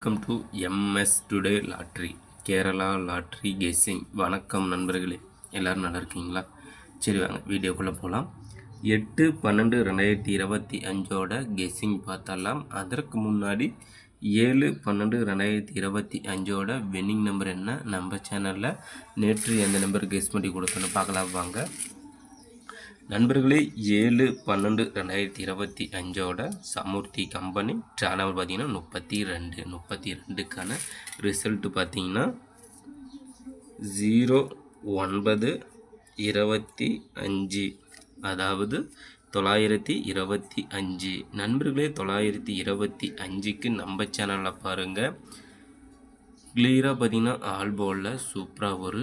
Welcome to MS today lottery Kerala lottery guessing. வணக்கம் நண்பர்களே, எல்லோரும் நல்லா இருக்கீங்களா? சரி வாங்க வீடியோக்குள்ளே போகலாம். 8/12/2025 கெஸ்ஸிங் பார்த்தலாம். அதற்கு முன்னாடி 7/12/2025 வின்னிங் நம்பர் என்ன, நம்ம சேனலில் நேற்று எந்த நம்பர் கெஸ் பண்ணி கொடுத்தோன்னு பார்க்கலாம் வாங்க நண்பர்களே. 7/12/2025 சமுர்த்தி கம்பெனி ட்ரா நம்பர் பார்த்தீங்கன்னா 32க்கான ரிசல்ட்டு பார்த்தீங்கன்னா 09/25, அதாவது 925. நண்பர்களே, 925க்கு நம்ம சேனலில் பாருங்கள் கிளியராக பார்த்தீங்கன்னா ஆல்போலில் சூப்பராக ஒரு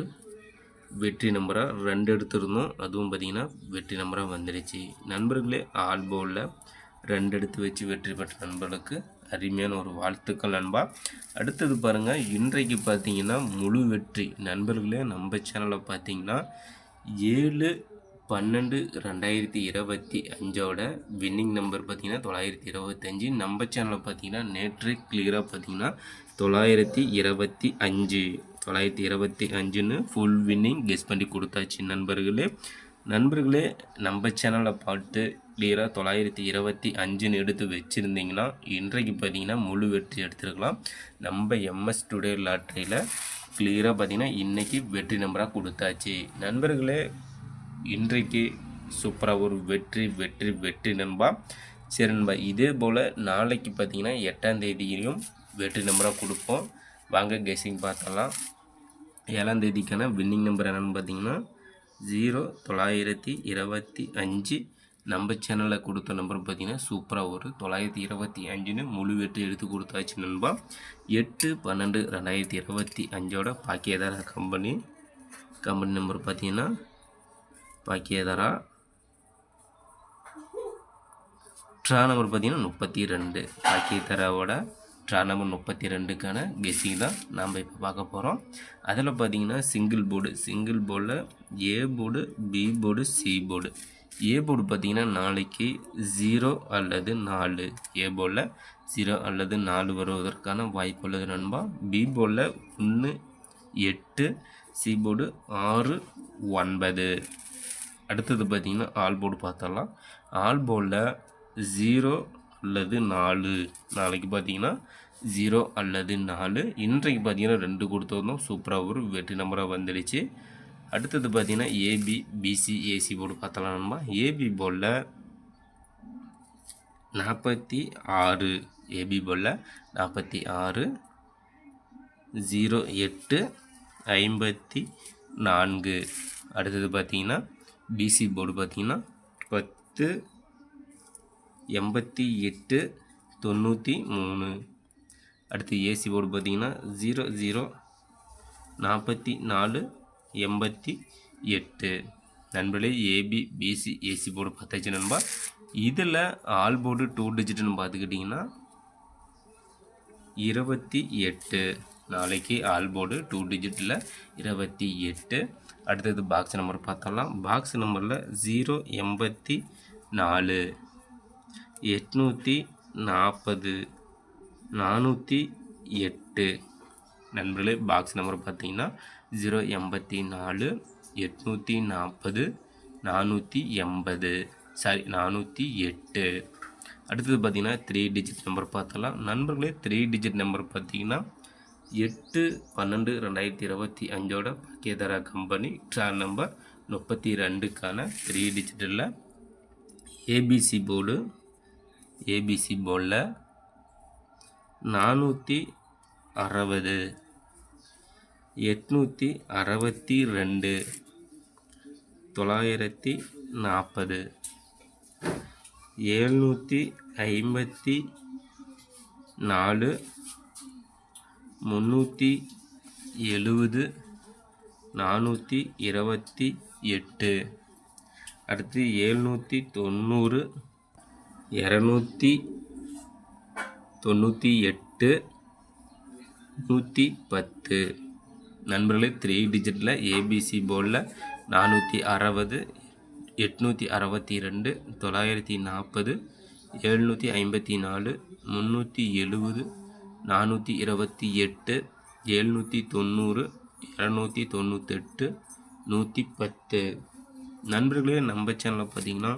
வெற்றி நம்பராக 2 எடுத்துருந்தோம். அதுவும் பார்த்திங்கன்னா வெற்றி நம்பராக வந்துடுச்சு. நண்பர்களே, ஆல்போலில் 2 எடுத்து வச்சு வெற்றி பெற்ற நண்பர்களுக்கு அருமையான ஒரு வாழ்த்துக்கள் நண்பா. அடுத்தது பாருங்கள், இன்றைக்கு பார்த்திங்கன்னா முழு வெற்றி நண்பர்களே. நம்ம சேனலில் பார்த்திங்கன்னா 7/12/2025 வின்னிங் நம்பர் பார்த்திங்கன்னா 925. நம்ம சேனலில் பார்த்திங்கன்னா நேற்று கிளியராக பார்த்திங்கன்னா 925ன்னு ஃபுல் வின்னிங் கெஸ் பண்ணி கொடுத்தாச்சு நண்பர்களே. நம்ம சேனலில் பார்த்து கிளியராக 925ன்னு எடுத்து வச்சுருந்தீங்கன்னா இன்றைக்கு பார்த்திங்கன்னா முழு வெற்றி எடுத்துருக்கலாம். நம்ம எம்எஸ் டுடே லாட்ரியில் கிளியராக பார்த்திங்கன்னா இன்றைக்கி வெற்றி நம்பராக கொடுத்தாச்சு நண்பர்களே. இன்றைக்கு சூப்பராக ஒரு வெற்றி நண்பா. சரி நண்பா, இதே போல் நாளைக்கு பார்த்திங்கன்னா 8ஆம் தேதியிலையும் வெற்றி நம்பராக கொடுப்போம். வாங்க கெஸ்ஸிங் பார்த்தலாம். 7ஆம் தேதிக்கான வின்னிங் நம்பர் என்னென்னு பார்த்தீங்கன்னா 0925. நம்ம சேனலில் கொடுத்த நம்பர் பார்த்திங்கன்னா சூப்பராக ஒரு 925ன்னு முழு வெற்றி எடுத்து கொடுத்தாச்சு நண்பா. 8/12/2025 பாக்கியதாரா கம்பெனி நம்பர் பார்த்திங்கன்னா பாக்கியதாரா ட்ரா நம்பர் பார்த்திங்கன்னா 32. பாக்கியதாராவோட ட்ரா நம்பர் 32க்கான கெஸ்ஸிங் தான் நாம் இப்போ பார்க்க போகிறோம். அதில் பார்த்திங்கன்னா சிங்கிள் போர்டில் A board, B board, C board. A board பார்த்திங்கன்னா நாளைக்கு 0 அல்லது 4. ஏ போர்டில் 0 அல்லது 4 வருவதற்கான வாய்ப்பு உள்ளது நண்பா. பி போர்டில் 1, 8, சி போர்டு 6, 9. அடுத்தது பார்த்திங்கன்னா ஆல் போர்டு பார்த்தலாம். ஆல் போர்டில் 0 அல்லது 4. நாளைக்கு பார்த்தீங்கன்னா 0 அல்லது 4. இன்றைக்கு பார்த்தீங்கன்னா 2 கொடுத்துருந்தோம். சூப்பராக ஒரு வெற்றி நம்பராக வந்துடுச்சு. அடுத்தது பார்த்தீங்கன்னா ஏபி, பிசி, ஏசி போர்டு பார்த்தலாம் நண்பா. ஏபி போர்டில் 46. ஏபி போர்டில் 46, 08, 54. அடுத்தது பார்த்தீங்கன்னா பிசி போர்டு பார்த்தீங்கன்னா 10, 88, 93. அடுத்து ஏசி போர்டு பார்த்திங்கன்னா 00, 44, 88. நண்பர்களே, ஏபி, பிசி, ஏசி போர்டு பார்த்தாச்சு நண்பா. இதில் ஆல் போர்டு 2 டிஜிட்னு பார்த்துக்கிட்டிங்கன்னா 28. நாளைக்கு ஆல் போர்டு 2 டிஜிட்டில் 28. அடுத்தது பாக்ஸ் நம்பர் பார்த்தலாம். பாக்ஸ் நம்பரில் 084, 840, 408. நண்பர்களே, பாக்ஸ் நம்பர் பார்த்தீங்கன்னா 084, 840, 408. அடுத்தது பார்த்திங்கன்னா 3 டிஜிட் நம்பர் பார்த்தலாம் நண்பர்களே. 3 டிஜிட் நம்பர் பார்த்திங்கன்னா 8/12/2025 பாக்கியதாரா கம்பெனி ட்ரா நம்பர் 32க்கான 3 டிஜிட்டில் ஏபிசி போர்டில் 460, 862, 940, 754, 370, 428. அடுத்து 790, 298, 110. நண்பர்களே, 3 டிஜிட்டில் ஏபிசி போர்டில் 460, 862, 940, 754, 370, 428 790 298 110. நண்பர்களே, நம்ம சேனலில் பார்த்தீங்கன்னா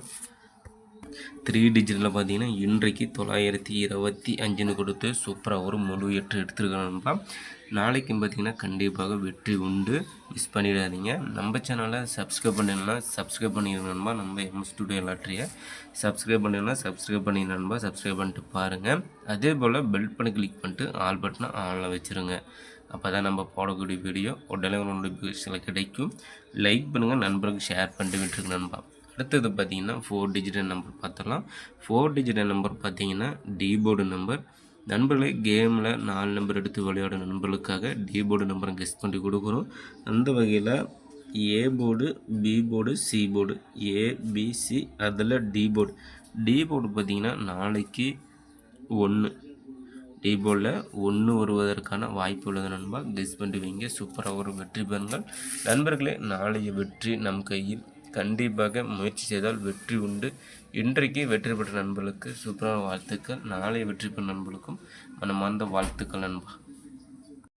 3 டிஜிட்டில் பார்த்தீங்கன்னா இன்றைக்கு 925ன்னு கொடுத்து சூப்பராக ஒரு முழு 8 எடுத்துருக்கணும்பா. நாளைக்கும் பார்த்தீங்கன்னா கண்டிப்பாக வெற்றி உண்டு, மிஸ் பண்ணிடாதீங்க. நம்ம சேனலை சப்ஸ்கிரைப் பண்ணிடணும்னா சப்ஸ்கிரைப் பண்ணிடணும்பா. நம்ம ஸ்டுடியோ லாட்ரியை சப்ஸ்கிரைப் பண்ணிடணும்னா சப்ஸ்கிரைப் பண்ணிடணும்பா. சப்ஸ்கிரைப் பண்ணிட்டு பாருங்கள். அதே போல் பெல் பண்ணி கிளிக் பண்ணிட்டு ஆல் பட்டனை ஆனில் வச்சுருங்க. அப்போ தான் நம்ம போடக்கூடிய வீடியோ உடனே நோட்டிஃபிகேஷனில் கிடைக்கும். லைக் பண்ணுங்கள், நண்பர்களுக்கு ஷேர் பண்ணிட்டு விட்டுருக்கு நண்பா. அடுத்தது பார்த்தீங்கன்னா 4 டிஜிட்டல் நம்பர் பார்த்துடலாம். 4 டிஜிட்டல் நம்பர் பார்த்தீங்கன்னா டீபோர்டு நம்பர். நண்பர்களே, கேமில் 4 நம்பர் எடுத்து விளையாட நண்பர்களுக்காக டீபோர்டு நம்பரை கெஸ் பண்ணி கொடுக்குறோம். அந்த வகையில் A board, B board, C board, ABC, அதில் டி போர்டு பார்த்தீங்கன்னா நாளைக்கு 1 டி போர்டில் 1 வருவதற்கான வாய்ப்பு உள்ளது நண்பா. கெஸ் பண்ணி வைங்க, சூப்பராக ஒரு வெற்றி பெறுங்கள் நண்பர்களே. நாளைய வெற்றி நம் கையில். கண்டிப்பாக முயற்சி செய்தால் வெற்றி உண்டு. இன்றைக்கு வெற்றி பெற்ற நண்பர்களுக்கு சூப்பரான வாழ்த்துக்கள். நாளைய வெற்றி பெற்ற நண்பர்களுக்கும் மனமார்ந்த வாழ்த்துக்கள் நண்பா.